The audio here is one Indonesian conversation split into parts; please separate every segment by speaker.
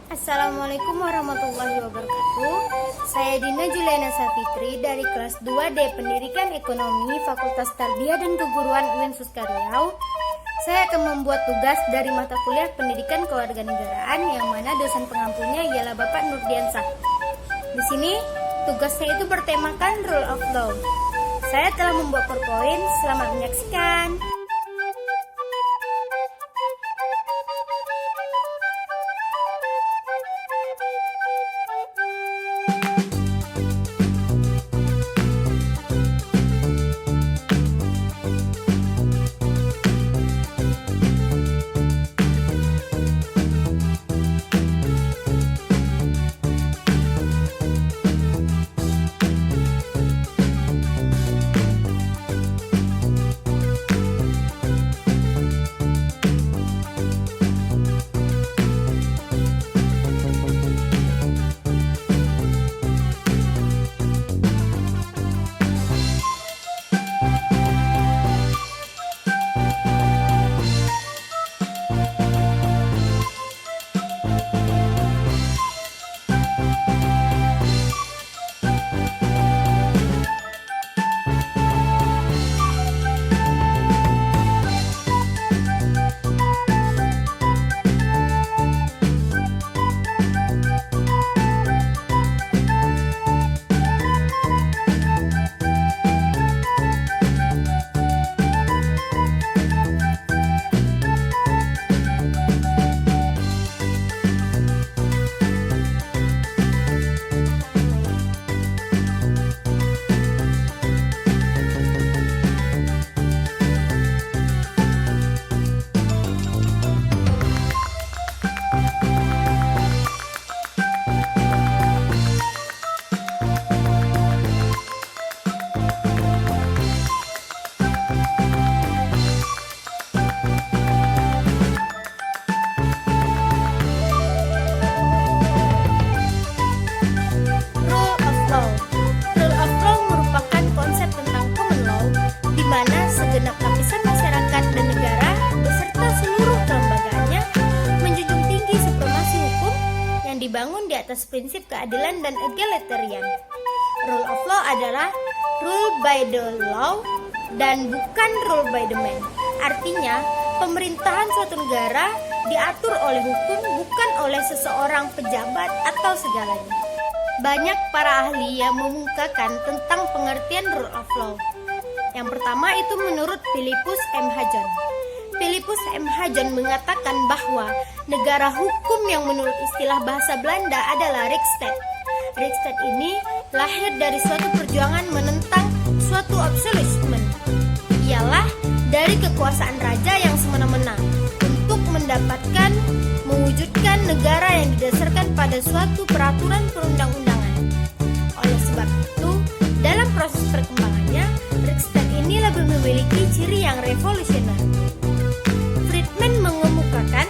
Speaker 1: Assalamualaikum warahmatullahi wabarakatuh. Saya Dina Juliana Safitri dari kelas 2D Pendidikan Ekonomi Fakultas Tarbiyah dan Keguruan UIN Riau. Saya akan membuat tugas dari mata kuliah Pendidikan Kewarganegaraan yang mana dosen pengampunya ialah Bapak Nurdiansah. Di sini tugasnya itu bertemakan Rule of Law. Saya telah membuat PowerPoint. Selamat menyaksikan. Segenap lapisan masyarakat dan negara beserta seluruh kelembagaannya menjunjung tinggi supremasi hukum yang dibangun di atas prinsip keadilan dan egalitarian. Rule of law adalah rule by the law dan bukan rule by the man. Artinya, pemerintahan suatu negara diatur oleh hukum, bukan oleh seseorang pejabat atau segalanya. Banyak para ahli yang mengungkapkan tentang pengertian rule of law. Yang pertama itu menurut Philippus M. Hajon. Philippus M. Hajon mengatakan bahwa negara hukum yang menurut istilah bahasa Belanda adalah Rechtsstaat. Rechtsstaat ini lahir dari suatu perjuangan menentang suatu absolutisme. Ialah dari kekuasaan raja yang semena-mena untuk mewujudkan negara yang didasarkan pada suatu peraturan perundang-undangan. Oleh sebab itu, dalam proses perkembangannya, Rechtsstaat ini lebih memiliki ciri yang revolusioner. Friedman mengemukakan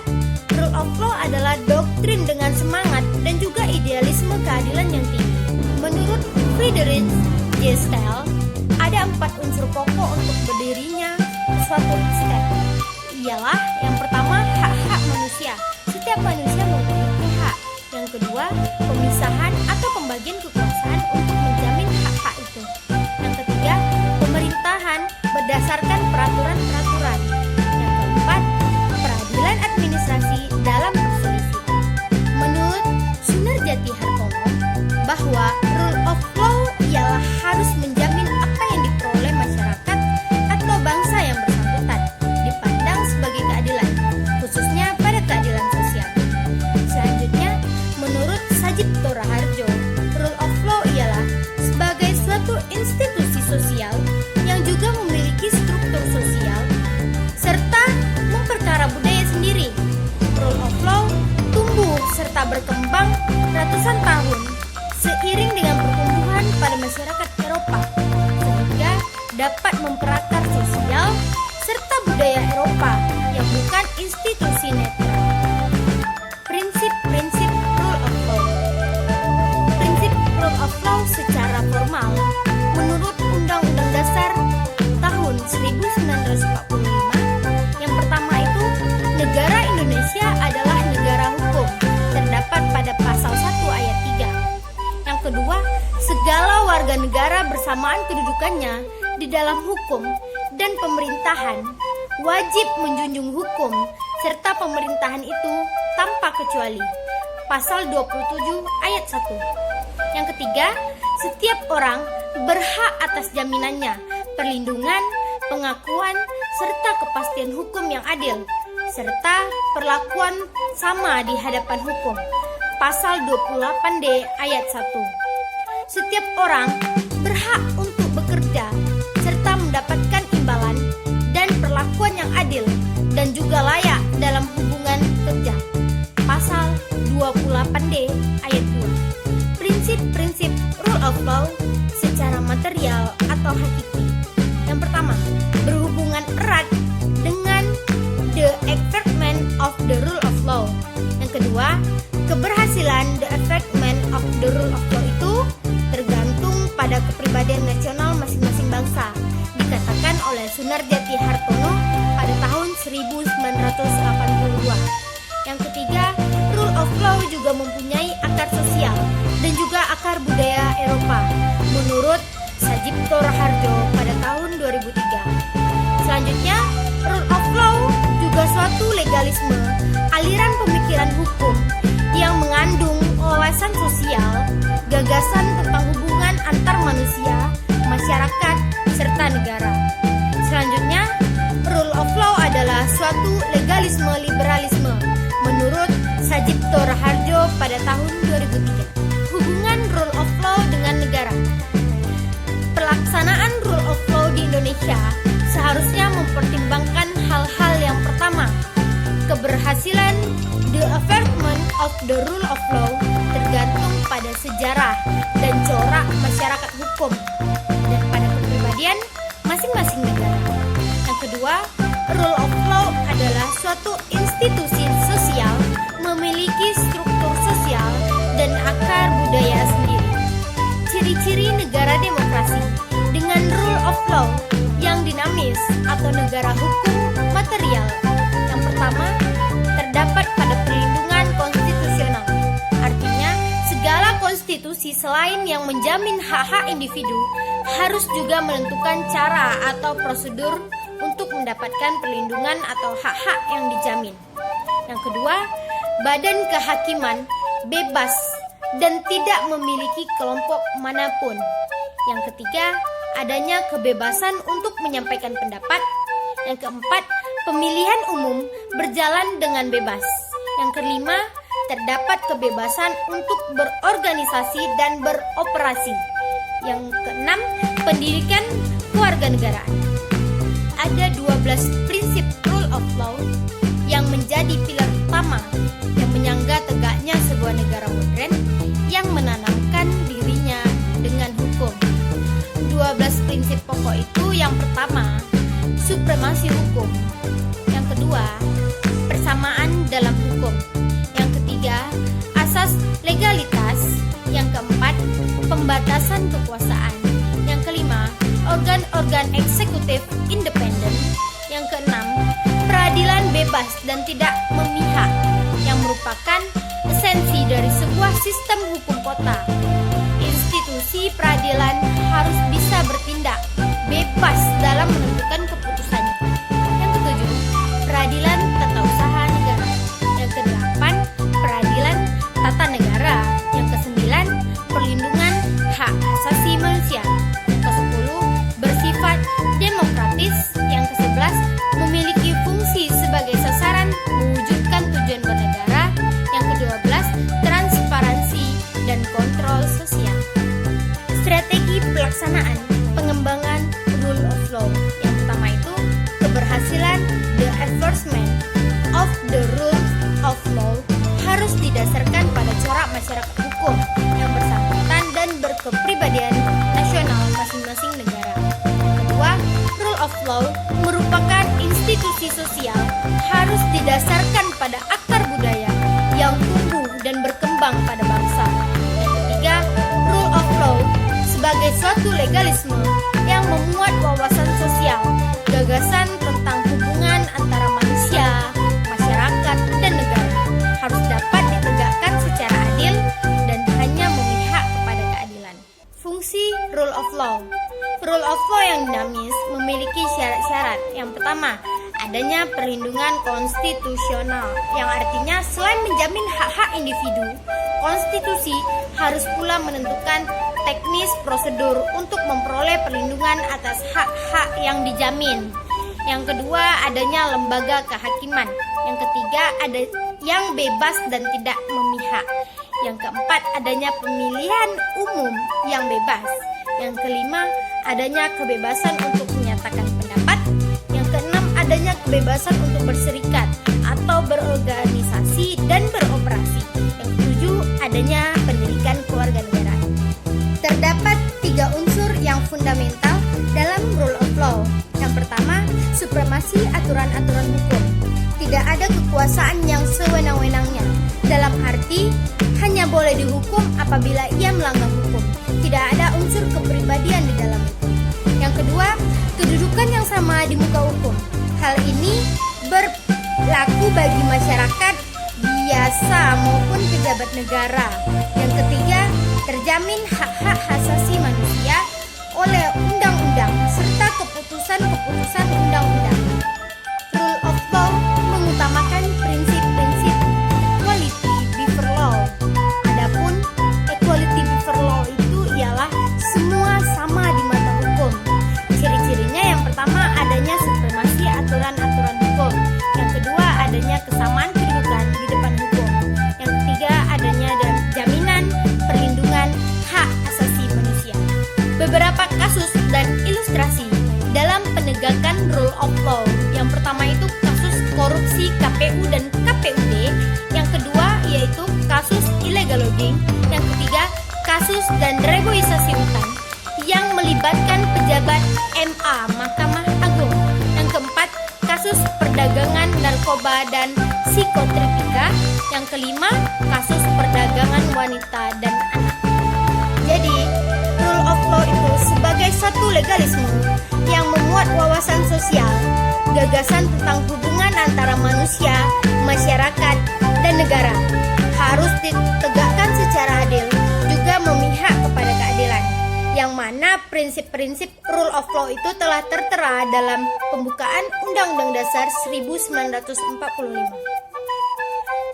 Speaker 1: rule of law adalah doktrin dengan semangat dan juga idealisme keadilan yang tinggi. Menurut Friedrich J. Stahl, ada 4 unsur pokok untuk berdirinya suatu Rechtsstaat. Ialah yang pertama, hak-hak manusia. Setiap manusia memiliki hak. Yang kedua, pemisahan atau pembagian kekuasaan untuk menjamin hak-hak itu. Yang ketiga, pemerintahan berdasarkan peraturan-peraturan. Yang keempat, peradilan administrasi dalam perselisihan. Menurut Sunarjati Hartono, bahwa rule of law ialah harus menjamin apa yang diperoleh masyarakat atau bangsa yang bersangkutan dipandang sebagai keadilan, khususnya pada keadilan sosial. Selanjutnya, menurut Sajib Toraharjo, rule of law ialah sebagai suatu institusi sosial yang juga memiliki struktur sosial serta memperkara budaya sendiri. Rule of law tumbuh serta berkembang ratusan tahun seiring dengan pertumbuhan pada masyarakat Eropa, sehingga dapat memperakar sosial serta budaya Eropa yang bukan institusi netral. Prinsip-prinsip rule of law. Prinsip rule of law secara formal menurut Undang-Undang Dasar tahun 1945. Yang pertama itu, negara Indonesia adalah negara hukum. Terdapat kebersamaan kedudukannya di dalam hukum dan pemerintahan, wajib menjunjung hukum serta pemerintahan itu tanpa kecuali. Pasal 27 ayat 1. Yang ketiga, setiap orang berhak atas jaminannya, perlindungan, pengakuan, serta kepastian hukum yang adil, serta perlakuan sama di hadapan hukum. Pasal 28D ayat 1. Setiap orang berhak untuk bekerja serta mendapatkan imbalan dan perlakuan yang adil dan juga layak dalam hubungan kerja. Pasal 28D ayat 2. Prinsip-prinsip rule of law secara material atau hakiki. Yang pertama, berhubungan erat dengan the enforcement of the rule of law. Yang kedua, keberhasilan the enforcement of the rule of law itu tergantung pada kepribadian nasional masing-masing bangsa, dikatakan oleh Sunarjati Hartono pada tahun 1982. Yang ketiga, rule of law juga mempunyai akar sosial dan juga akar budaya Eropa, menurut Sajipto Raharjo pada tahun 2003. Selanjutnya, rule of law juga suatu legalisme, aliran pemikiran hukum yang mengandung wawasan sosial, gagasan tentang hubungan antar manusia, masyarakat, serta negara. Selanjutnya, rule of law adalah suatu legalisme liberalisme, menurut Sajipto Raharjo pada tahun 2003. Hubungan rule of law dengan negara. Pelaksanaan rule of law di Indonesia seharusnya mempertimbangkan hal-hal yang pertama, keberhasilan the enforcement of the rule of law tergantung pada sejarah dan corak masyarakat hukum dan pada kepribadian masing-masing negara. Yang kedua, rule of law adalah suatu institusi sosial memiliki struktur sosial dan akar budaya sendiri. Ciri-ciri negara demokrasi dengan rule of law yang dinamis atau negara hukum material. Yang pertama, terdapat pada perlindungan konstitusional. Artinya, segala konstitusi selain yang menjamin hak-hak individu harus juga menentukan cara atau prosedur untuk mendapatkan perlindungan atau hak-hak yang dijamin. Yang kedua, badan kehakiman bebas dan tidak memiliki kelompok manapun. Yang ketiga, adanya kebebasan untuk menyampaikan pendapat. Yang keempat, pemilihan umum berjalan dengan bebas. Yang kelima, terdapat kebebasan untuk berorganisasi dan beroperasi. Yang keenam, pendidikan kewarganegaraan. Ada 12 prinsip rule of law yang menjadi pilar utama yang menyangga tegaknya sebuah negara modern yang menanamkan dirinya dengan hukum. 12 prinsip pokok itu, yang pertama, supremasi hukum. Yang kedua, persamaan dalam hukum. Yang ketiga, asas legalitas. Yang keempat, pembatasan kekuasaan. Yang kelima, organ-organ eksekutif independen. Yang keenam, peradilan bebas dan tidak memihak, yang merupakan esensi dari sebuah sistem hukum kota. Institusi peradilan harus bisa bertindak bebas dalam menentukan keputusannya. Yang ketujuh, peradilan tata usaha negara. Yang kedelapan, peradilan tata negara. Yang kesembilan, perlindungan hak asasi manusia. Yang kesepuluh, bersifat demokratis. Yang kesebelas, memiliki fungsi sebagai sasaran mewujudkan tujuan bernegara. Yang kedua belas, transparansi dan kontrol sosial. Strategi pelaksanaan pengembangan rule of law. Yang pertama itu, keberhasilan the enforcement of the rule of law harus didasarkan pada corak masyarakat hukum yang bersangkutan dan berkepribadian nasional masing-masing negara. Yang kedua, rule of law merupakan institusi sosial harus didasarkan pada akar budaya yang tumbuh dan berkembang pada bangsa. Yang ketiga, rule of law sebagai suatu legalisme yang memuat wawasan sosial, gagasan tentang hubungan antara manusia, masyarakat, dan negara harus dapat ditegakkan secara adil dan hanya memihak kepada keadilan. Fungsi rule of law. Rule of law yang dinamis memiliki syarat-syarat. Yang pertama, adanya perlindungan konstitusional, yang artinya selain menjamin hak-hak individu, konstitusi harus pula menentukan teknis prosedur untuk memperoleh perlindungan atas hak-hak yang dijamin. Yang kedua, adanya lembaga kehakiman. Yang ketiga, ada yang bebas dan tidak memihak. Yang keempat, adanya pemilihan umum yang bebas. Yang kelima, adanya kebebasan untuk menyatakan pendapat. Yang keenam, adanya kebebasan untuk berserikat atau berorganisasi dan beroperasi. Yang ketujuh, adanya pendidikan kewarganegaraan. Terdapat 3 unsur yang fundamental dalam rule of law. Yang pertama, supremasi aturan-aturan hukum. Tidak ada kekuasaan yang sewenang-wenangnya. Dalam arti, hanya boleh dihukum apabila ia melanggar hukum. Tidak ada unsur kepribadian di dalam hukum. Yang kedua, kedudukan yang sama di muka hukum. Hal ini berlaku bagi masyarakat biasa maupun pejabat negara. Yang ketiga, terjamin hak-hak asasi manusia oleh undang-undang serta keputusan-keputusan undang-undang. Rule of law mengutamakan prinsip-prinsip equality before law. Adapun equality before law itu ialah semua sama di mata hukum. Ciri-cirinya yang pertama, adanya supremasi aturan-aturan hukum. Yang kedua, adanya kesamaan kedudukan di depan hukum. Yang ketiga, adanya jaminan perlindungan hak asasi manusia. Beberapa kasus dan ilustrasi dalam penegakan rule of law. Yang pertama itu kasus korupsi KPU dan KPUD. Yang kedua yaitu kasus illegal logging. Yang ketiga, kasus dan reboisasi hutan yang melibatkan pejabat MA Mahkamah Agung. Yang keempat, kasus perdagangan narkoba dan psikotropika. Yang kelima, kasus perdagangan wanita dan anak. Jadi, rule of law itu sebagai satu legalisme yang memuat wawasan sosial, gagasan tentang hubungan antara manusia, masyarakat, dan negara. Harus ditegakkan secara adil, juga memihak kepada keadilan. Yang mana prinsip-prinsip rule of law itu telah tertera dalam pembukaan Undang-Undang Dasar 1945.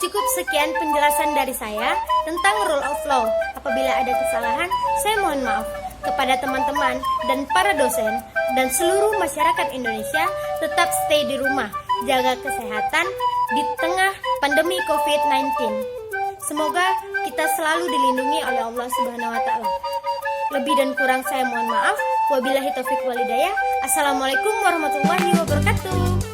Speaker 1: Cukup sekian penjelasan dari saya tentang rule of law. Apabila ada kesalahan, saya mohon maaf. Kepada teman-teman dan para dosen dan seluruh masyarakat Indonesia, tetap stay di rumah, jaga kesehatan di tengah pandemi COVID-19. Semoga kita selalu dilindungi oleh Allah Subhanahu wa taala. Lebih dan kurang saya mohon maaf. Wabillahi taufiq walhidayah. Assalamualaikum warahmatullahi wabarakatuh.